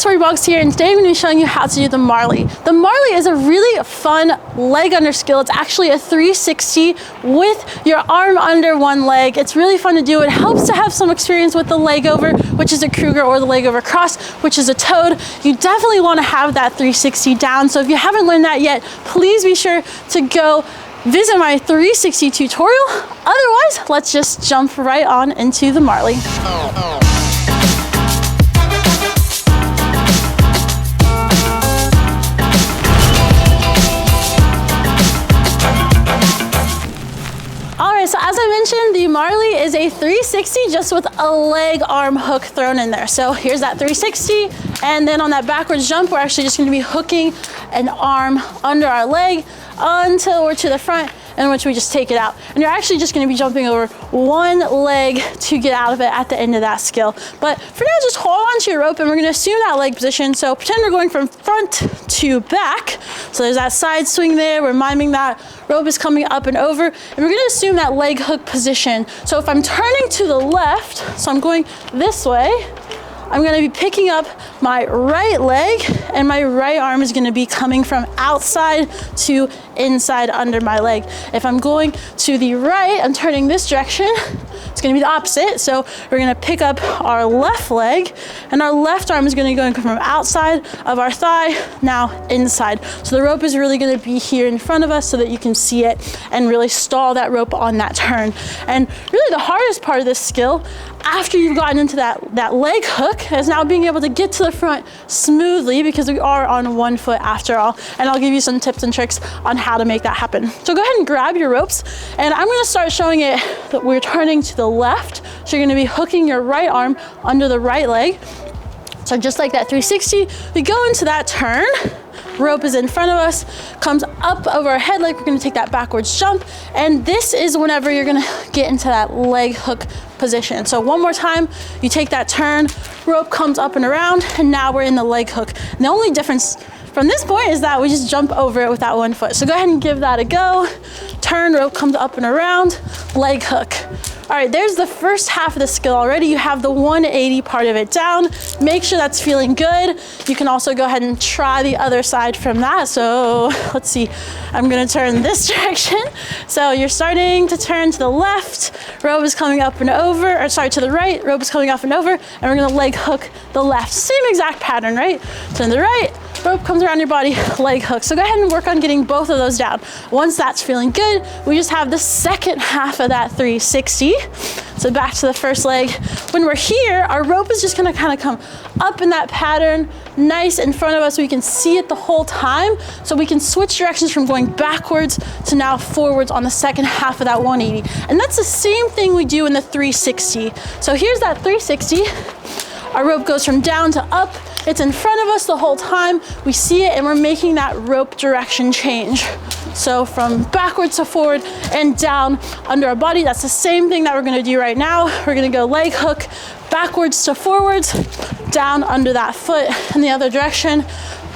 Tori Box here, and today I'm going to be showing you how to do the Marley. The Marley is a really fun leg under skill. It's actually a 360 with your arm under one leg. It's really fun to do. It helps to have some experience with the leg over, which is a Kruger, or the leg over cross, which is a toad. You definitely want to have that 360 down. So if you haven't learned that yet, please be sure to go visit my 360 tutorial. Otherwise, let's just jump right on into the Marley. So as I mentioned, the Marley is a 360 just with a leg arm hook thrown in there. So here's that 360, and then on that backwards jump, we're actually just going to be hooking an arm under our leg until we're to the front, in which we just take it out. And you're actually just going to be jumping over one leg to get out of it at the end of that skill. But for now, just hold on to your rope, and we're going to assume that leg position. So pretend we're going from front to back. So there's that side swing there. We're miming that rope is coming up and over, and we're going to assume that leg hook position. So if I'm turning to the left, so I'm going this way, I'm going to be picking up my right leg, and my right arm is going to be coming from outside to inside under my leg. If I'm going to the right, I'm turning this direction, it's going to be the opposite. So we're going to pick up our left leg, and our left arm is going to go from outside of our thigh, now inside. So the rope is really going to be here in front of us so that you can see it and really stall that rope on that turn. And really the hardest part of this skill, after you've gotten into that leg hook, is now being able to get to the front smoothly, because we are on one foot after all. And I'll give you some tips and tricks on how to make that happen. So go ahead and grab your ropes, and I'm going to start showing it that we're turning to the left. So you're going to be hooking your right arm under the right leg. So just like that 360, we go into that turn. Rope is in front of us, comes up over our head like we're going to take that backwards jump, and this is whenever you're going to get into that leg hook position. So one more time, you take that turn, rope comes up and around, and now we're in the leg hook. And the only difference from this point is that we just jump over it with that one foot. So go ahead and give that a go. Turn, rope comes up and around, leg hook. All right, there's the first half of the skill already. You have the 180 part of it down. Make sure that's feeling good. You can also go ahead and try the other side from that. So let's see, I'm gonna turn this direction. So you're starting to turn to the left, rope is coming up and over, or sorry, to the right, rope is coming up and over, and we're gonna leg hook the left. Same exact pattern, right? Turn to the right, rope comes around your body, leg hook. So go ahead and work on getting both of those down. Once that's feeling good, we just have the second half of that 360. So back to the first leg. When we're here, our rope is just gonna kind of come up in that pattern, nice in front of us so we can see it the whole time. So we can switch directions from going backwards to now forwards on the second half of that 180. And that's the same thing we do in the 360. So here's that 360. Our rope goes from down to up. It's in front of us the whole time. We see it, and we're making that rope direction change. So from backwards to forward and down under our body. That's the same thing that we're gonna do right now. We're gonna go leg hook, backwards to forwards, down under that foot in the other direction,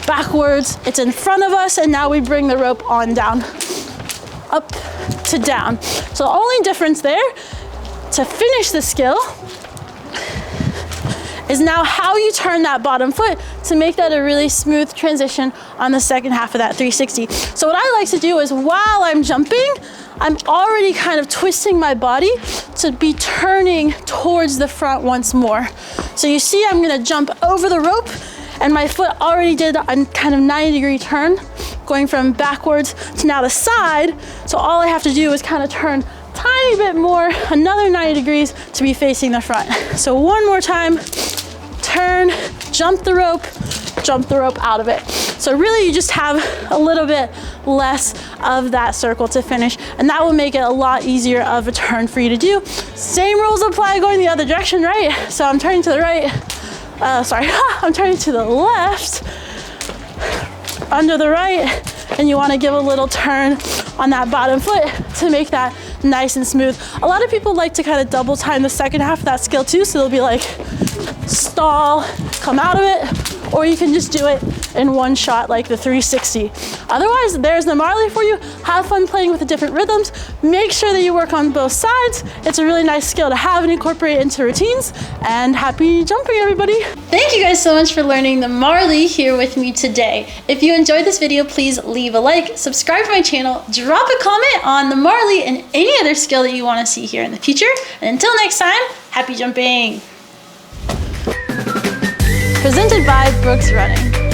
backwards, it's in front of us, and now we bring the rope on down, up to down. So the only difference there, to finish the skill, is now how you turn that bottom foot to make that a really smooth transition on the second half of that 360. So what I like to do is, while I'm jumping, I'm already kind of twisting my body to be turning towards the front once more. So you see I'm gonna jump over the rope, and my foot already did a kind of 90-degree turn, going from backwards to now the side. So all I have to do is kind of turn tiny bit more, another 90 degrees to be facing the front. So one more time, turn, jump the rope out of it. So really you just have a little bit less of that circle to finish, and that will make it a lot easier of a turn for you to do. Same rules apply going the other direction, right? So I'm turning to the right, I'm turning to the left, under the right, and you want to give a little turn on that bottom foot to make that nice and smooth. A lot of people like to kind of double time the second half of that skill too, so they'll be like stall, come out of it, or you can just do it in one shot like the 360. Otherwise, there's the Marley for you. Have fun playing with the different rhythms. Make sure that you work on both sides. It's a really nice skill to have and incorporate into routines. And happy jumping, everybody. Thank you guys so much for learning the Marley here with me today. If you enjoyed this video, please leave a like, subscribe to my channel, drop a comment on the Marley and any other skill that you want to see here in the future. And until next time, happy jumping. Presented by Brooks Running.